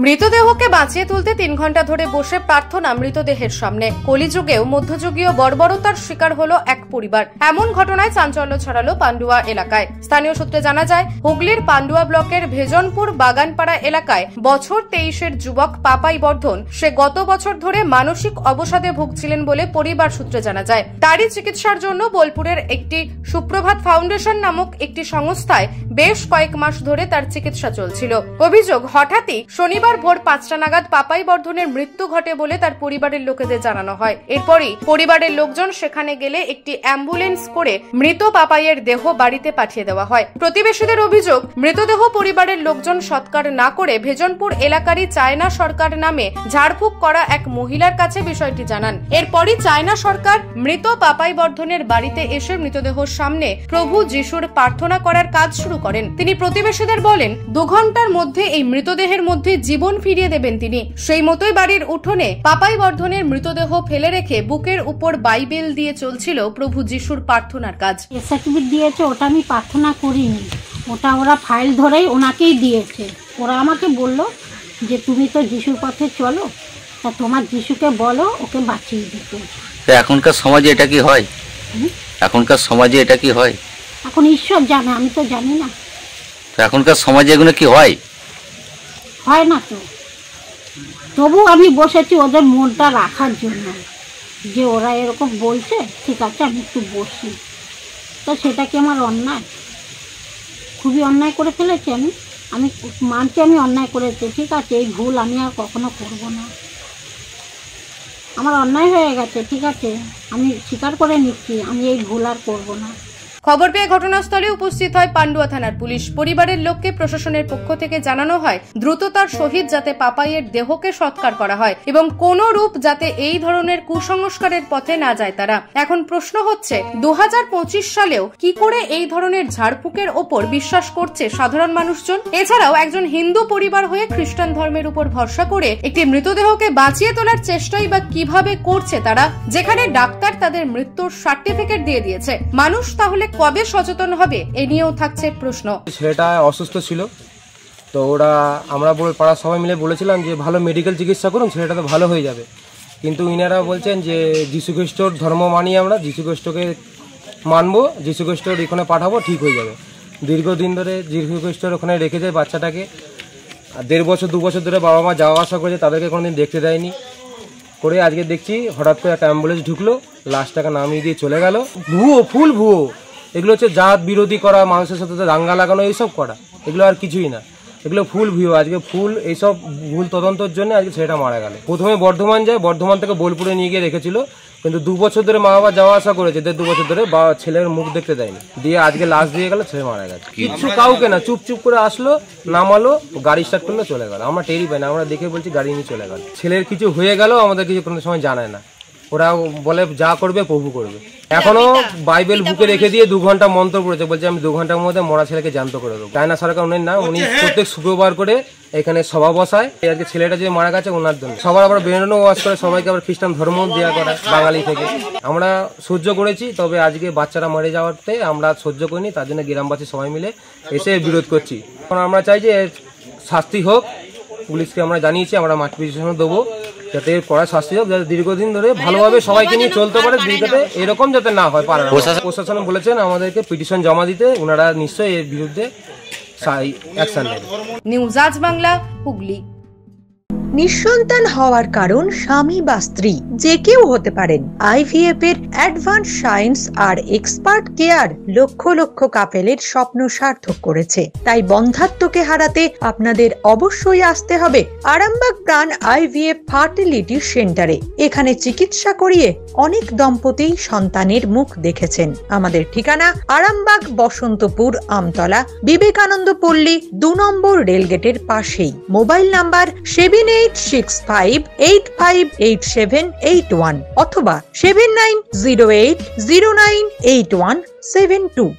মৃতদেহকে বাঁচিয়ে তুলতে 3 ঘন্টা ধরে বসে প্রার্থনা মৃতদেহের সামনে। কলিযুগেও মধ্যযুগীয় বর্বরতার শিকার হলো এক পরিবার। এমন ঘটনায় চাঞ্চল্য ছড়ালো পান্ডুয়া এলাকায়। স্থানীয় সূত্রে জানা যায়, হুগলির পান্ডুয়া ব্লকের ভেজনপুর বাগানপাড়া এলাকায় বছর 23-এর যুবক পাপাই বর্ধন সে গত বছর ধরে মানসিক অবসাদে ভুগছিলেন বলে পরিবার সূত্রে জানা যায়। তারই চিকিৎসার জন্য বোলপুরের একটি সুপ্রভাত ফাউন্ডেশন নামক একটি সংস্থায় বেশ কয়েক মাস ধরে তার চিকিৎসা চলছিল। অভিযোগ, হঠাৎই শনিবার ভোর 5টা নাগাদ পাপাই বর্ধনের মৃত্যু ঘটে বলে তার পরিবারের লোকেদের জানানো হয়। এরপরই পরিবারের লোকজন সেখানে গেলে একটি অ্যাম্বুলেন্স করে মৃত পাপাইয়ের দেহ বাড়িতে পাঠিয়ে দেওয়া হয়। প্রতিবেশীদের অভিযোগ, মৃতদেহ পরিবারের লোকজন সৎকার না করে ভেজনপুর এলাকারই চায়না সরকার নামে ঝাড়ফুঁক করা এক মহিলার কাছে বিষয়টি জানান। এরপরই চায়না সরকার মৃত পাপাই বর্ধনের বাড়িতে এসে মৃতদেহর সামনে প্রভু যিশুর প্রার্থনা করার কাজ শুরু করেন। তিনি প্রতিবেশীদের বলেন, 2 ঘন্টার মধ্যে এই মৃতদেহের মধ্যে জীবন ফিরিয়ে দেবেন তিনি। সেই মতোই বাড়ির উঠোনে পাপাই বর্ধনের মৃতদেহ ফেলে রেখে বুকের উপর বাইবেল দিয়ে চলছিল প্রভু যিশুর প্রার্থনার কাজ। সার্টিফিকেট দিয়েছে, ওটা আমি প্রার্থনা করিনি, ওটা ওরা ফাইল ধরেই ওনাকেই দিয়েছে। ওরা আমাকে বলল যে তুমি তো যিশুর পথে চলো, তা তোমার যিশুকে বলো ওকে বাঁচিয়ে দিতে। এখনকার সমাজে এটা কি হয়? এখনকার সমাজে এটা কি হয়? এখন ঈশ্বর জানে, আমি তো জানি না। এখনকার সমাজে এগুলো কি হয়? হয় না তো, তবু আমি বসেছি ওদের মনটা রাখার জন্য, যে ওরা এরকম বলছে, ঠিক আছে আমি একটু বসি। তো সেটা কি আমার অন্যায়? খুবই অন্যায় করে ফেলেছি আমি মানছি আমি অন্যায় করেছি, ঠিক আছে, এই ভুল আমি আর কখনো করব না। আমার অন্যায় হয়ে গেছে, ঠিক আছে, আমি স্বীকার করে নিচ্ছি, আমি এই ভুল আর করব না। খবর পেয়ে ঘটনাস্থলে উপস্থিত হয় পান্ডুয়া থানার পুলিশ। পরিবারের লোককে প্রশাসনের পক্ষ থেকে জানানো হয় দ্রুততার সহিত যাতে পাপাইয়ের দেহকে সৎকার করা হয় এবং কোন রূপ যাতে এই ধরনের কুসংস্কারের পথে না যায় তারা। এখন প্রশ্ন হচ্ছে, 2025 সালেও কি করে এই ধরনের ঝাড়ফুঁকের ওপর বিশ্বাস করছে সাধারণ মানুষজন? এছাড়াও একজন হিন্দু পরিবার হয়ে খ্রিস্টান ধর্মের উপর ভরসা করে একটি মৃতদেহকে বাঁচিয়ে তোলার চেষ্টাই বা কিভাবে করছে তারা, যেখানে ডাক্তার তাদের মৃত্যুর সার্টিফিকেট দিয়ে দিয়েছে। মানুষ তাহলে কবে সচেতন হবে, এ নিয়েও থাকছে প্রশ্ন। ছেলেটা অসুস্থ ছিল, তো আমরা পাড়ার সবাই মিলে বলেছিলাম যে ভালো মেডিকেল চিকিৎসা করুন, ছেলেটা তো ভালো হয়ে যাবে। কিন্তু ইনারা বলছেন যে যীশুখ্রিস্টর ধর্ম মানি, আমরা যীশুখ্রিস্টকে মানবো, যীশুখ্রিস্টর এখানে পাঠাবো, ঠিক হয়ে যাবে। দীর্ঘদিন ধরে যীশুখ্রিস্টর ওখানে রেখে যায় বাচ্চাটাকে, 1.5 বছর 2 বছর ধরে বাবা মা যাওয়া আসা করেছে, তাদেরকে কোনোদিন দেখতে দেয়নি। করে আজকে দেখছি হঠাৎ করে একটা অ্যাম্বুলেন্স ঢুকলো, লাশটাকে নামিয়ে দিয়ে চলে গেল। ফুল ভুয়ো, এগুলো হচ্ছে জাত বিরোধী করা, মানুষের সাথে দাঙ্গা লাগানো, এইসব করা, এগুলো আর কিছুই না, এগুলো ফুল ভুয়ো। আজকে এইসব ভুল তদন্তের জন্য আজকে ছেলেটা মারা গেল। প্রথমে বর্ধমান যায়, বর্ধমান থেকে বোলপুরে নিয়ে গিয়ে রেখেছিল, কিন্তু 2 বছর ধরে মা বাবা যাওয়া আসা করেছে, 2 বছর ধরে ছেলের মুখ দেখতে দেয়নি, দিয়ে আজকে লাশ দিয়ে গেল, ছেলে মারা গেছে। কিচ্ছু কাউকে না, চুপ করে আসলো, নামালো, গাড়ি স্টার্ট করলো, চলে গেল। আমরা টেরই পাই না, আমরা দেখে বলছি গাড়ি নিয়ে চলে গেল। ছেলের কিছু হয়ে গেল, আমাদের কিছু কোনো সময় জানায় না, ওরা বলে যা করবে প্রভু করবে। এখনো বাইবেল বুকে রেখে দিয়ে 2 ঘন্টা মন্ত্র পড়েছে, বলছে আমি 2 ঘন্টার মধ্যে মরা ছেলেকে জ্যান্ত করে দেবো। চায়না সরকার উনি না, উনি প্রত্যেক শুক্রবার করে এখানে সভা বসায়, আজকে ছেলেটা যে মারা গেছে ওনার জন্য। সবার আবার বেরোনো ওয়াজ করে, সবাইকে আবার খ্রিস্টান ধর্ম দেওয়া করা বাঙালি থেকে। আমরা সহ্য করেছি, তবে আজকে বাচ্চারা মরে যাওয়াতে আমরা সহ্য করিনি, তার জন্য গ্রামবাসী সবাই মিলে এসে বিরোধ করছি। আমরা চাই যে শাস্তি হোক, পুলিশকে আমরা জানিয়েছি, আমরা মাঠ পিটিশনও দেবো, যাতে কড়া শাস্তি হোক, যাতে দীর্ঘদিন ধরে ভালোভাবে সবাইকে নিয়ে চলতে পারে, যাতে এরকম যাতে না হয়। প্রশাসন বলেছেন আমাদেরকে পিটিশন জমা দিতে, ওনারা নিশ্চয়ই এর বিরুদ্ধে অ্যাকশন নেবেন। নিউজ আজ বাংলা, হুগলি। নিঃসন্তান হওয়ার কারণ স্বামী বা স্ত্রী যে কেউ হতে পারেন। IVF এর অ্যাডভান্স সায়েন্স আর এক্সপার্ট কেয়ার লক্ষ লক্ষ কাপেলের স্বপ্ন সার্থক করেছে। তাই বন্ধাত্বকে হারাতে আপনাদের অবশ্যই আসতে হবে আরামবাগ প্রাণ IVF ফার্টিলিটি সেন্টারে। এখানে চিকিৎসা করিয়ে অনেক দম্পতি সন্তানের মুখ দেখেছেন। আমাদের ঠিকানা আরামবাগ বসন্তপুর আমতলা বিবেকানন্দ পল্লী 2 নম্বর রেলগেটের পাশেই। মোবাইল নাম্বার 7865858781 অথবা 7908098172।